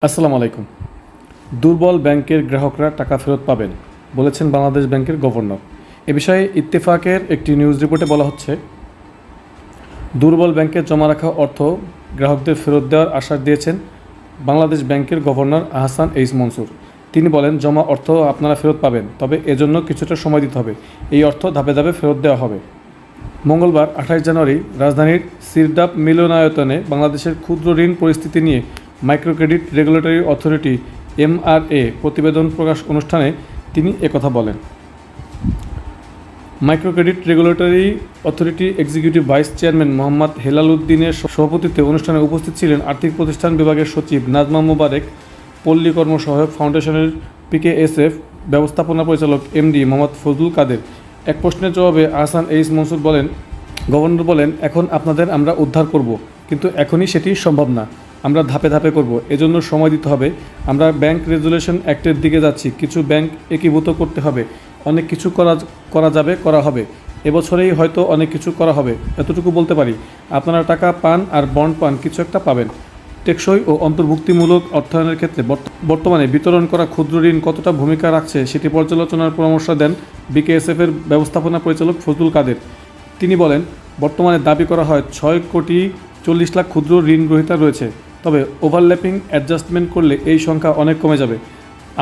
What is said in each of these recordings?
আসসালামু আলাইকুম। দুর্বল ব্যাংকের গ্রাহকরা টাকা ফেরত পাবেন বলেছেন বাংলাদেশ ব্যাংকের গভর্নর। এ বিষয়ে ইত্তেফাকের একটি নিউজ রিপোর্টে বলা হচ্ছে, দুর্বল ব্যাংকে জমা রাখা অর্থ গ্রাহকদের ফেরত দেওয়ার আশ্বাস দিয়েছেন বাংলাদেশ ব্যাংকের গভর্নর আহসান এইচ মনসুর। তিনি বলেন, জমা অর্থ আপনারা ফেরত পাবেন, তবে এজন্য কিছুটা সময় দিতে হবে। এই অর্থ ধাপে ধাপে ফেরত দেওয়া হবে। মঙ্গলবার 28 জানুয়ারি রাজধানীর সিরদাপ মিলনায়তনে বাংলাদেশের ক্ষুদ্র ঋণ পরিস্থিতি নিয়ে micro credit regulatory authority MRA প্রতিবেদন প্রকাশ অনুষ্ঠানে তিনি একথা বলেন। Micro credit regulatory authority executive vice chairman Mohammad Helal উদ্দিনের সভাপতিত্বে অনুষ্ঠানে উপস্থিত ছিলেন আর্থিক প্রতিষ্ঠান বিভাগের সচিব নাজমা মোবারক, পল্লী কর্ম সহায়ক ফাউন্ডেশনের PKSF ব্যবস্থাপনা পরিচালক MD মোহাম্মদ ফজলুল কাদের। এক প্রশ্নের জবাবে আহসান এইচ মনসুর বলেন, গভর্নর বলেন, এখন আপনাদের আমরা উদ্ধার করব, কিন্তু এখনই সেটি সম্ভব না। আমরা ধাপে ধাপে করব, এজন্য সময় দিতে হবে। আমরা ব্যাংক রেজুলেশন অ্যাক্টের দিকে যাচ্ছি। কিছু ব্যাংক একীভূত করতে হবে, অনেক কিছু করা যাবে, করা হবে। এবছরেই হয়তো অনেক কিছু করা হবে, এতটুকু বলতে পারি। আপনারা টাকা পান আর বন্ড পান, কিছু একটা পাবেন। টেকসই ও অন্তর্ভুক্তিমূলক অর্থায়নের ক্ষেত্রে বর্তমানে বিতরণ করা ক্ষুদ্র ঋণ কতটা ভূমিকা রাখছে সেটি পর্যালোচনার পরামর্শ দেন BKSF-এর ব্যবস্থাপনা পরিচালক ফজলুল কাদের। তিনি বলেন, বর্তমানে দাবি করা হয় 6,40,00,000 ক্ষুদ্র ঋণ গ্রহীতা রয়েছে, তবে ওভারল্যাপিং অ্যাডজাস্টমেন্ট করলে এই সংখ্যা অনেক কমে যাবে।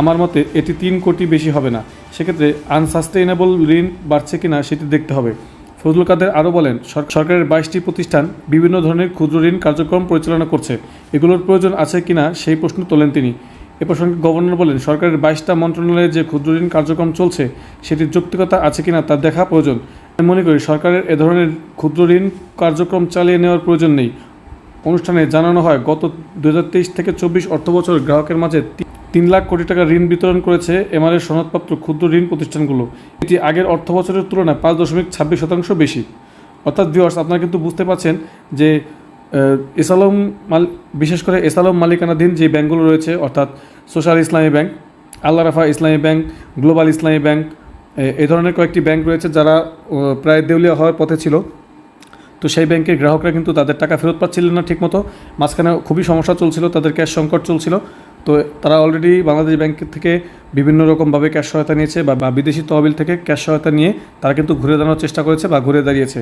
আমার মতে এটি 3 কোটি বেশি হবে না। সেক্ষেত্রে আনসাস্টেইনেবল ঋণ বাড়ছে কিনা সেটি দেখতে হবে। ফজলুল কাদের আরও বলেন, সরকারের 22টি প্রতিষ্ঠান বিভিন্ন ধরনের ক্ষুদ্র ঋণ কার্যক্রম পরিচালনা করছে। এগুলোর প্রয়োজন আছে কিনা সেই প্রশ্ন তোলেন তিনি। এ প্রসঙ্গে গভর্নর বলেন, সরকারের 22টা মন্ত্রণালয়ে যে ক্ষুদ্র ঋণ কার্যক্রম চলছে সেটির যৌক্তিকতা আছে কিনা তা দেখা প্রয়োজন। আমি মনে করি সরকারের এ ধরনের ক্ষুদ্র ঋণ কার্যক্রম চালিয়ে নেওয়ার প্রয়োজন নেই। অনুষ্ঠানে জানানো হয়, গত 2023 থেকে 24 অর্থবছর গ্রাহকের মাঝে 3 লাখ কোটি টাকা ঋণ বিতরণ করেছে MRA সনদপ্রাপ্ত ক্ষুদ্র ঋণ প্রতিষ্ঠানগুলো। এটি আগের অর্থবছরের তুলনায় 5.26% বেশি। অর্থাৎ ভিউয়ার্স, আপনারা কিন্তু বুঝতে পারছেন যে বিশেষ করে এসালম মালিকানাধীন যে ব্যাংকগুলো রয়েছে, অর্থাৎ সোশ্যাল ইসলামী ব্যাংক, আল্লাহ রাফা ইসলামী ব্যাংক, গ্লোবাল ইসলামী ব্যাংক, এই ধরনের কয়েকটি ব্যাংক রয়েছে যারা প্রায় দেউলিয়া হওয়ার পথে ছিল। তো সেই ব্যাংকের গ্রাহকরা কিন্তু তাদের টাকা ফেরত পাচ্ছিলেন না ঠিকমতো। মাঝখানে খুবই সমস্যা চলছিল, তাদের ক্যাশ সংকট চলছিল। তো তারা অলরেডি বাংলাদেশ ব্যাংক থেকে বিভিন্ন রকমভাবে ক্যাশ সহায়তা নিয়েছে বা বিদেশি তহবিল থেকে ক্যাশ সহায়তা নিয়ে তারা কিন্তু ঘুরে দাঁড়ানোর চেষ্টা করেছে বা ঘুরে দাঁড়িয়েছে।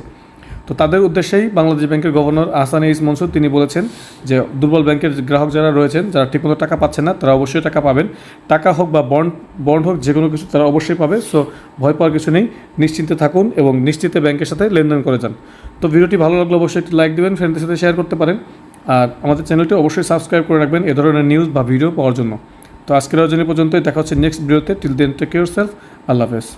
তো তাদের উদ্দেশ্যেই বাংলাদেশ ব্যাংকের গভর্নর আহসান এইচ মনসুর তিনি বলেছেন যে, দুর্বল ব্যাংকের গ্রাহক যারা রয়েছেন, যারা ঠিকমতো টাকা পাচ্ছেন না, তারা অবশ্যই টাকা পাবেন। টাকা হোক বা বন্ড হোক, যে কোনো কিছু তারা অবশ্যই পাবে। সো ভয় পাওয়ার কিছু নেই, নিশ্চিন্তে থাকুন এবং নিশ্চিন্তে ব্যাংকের সাথে লেনদেন করে যান। তো ভিডিওটি ভালো লাগলে অবশ্যই একটি লাইক দেবেন, ফ্রেন্ডদের সাথে শেয়ার করতে পারেন। আর আমাদের চ্যানেলটি অবশ্যই সাবস্ক্রাইব করে রাখবেন এ ধরনের নিউজ বা ভিডিও পাওয়ার জন্য। তো আজকের আয়োজনে পর্যন্তই, দেখা হচ্ছে নেক্সট ভিডিওতে। Till then, take care self. আল্লাহ হাফেজ।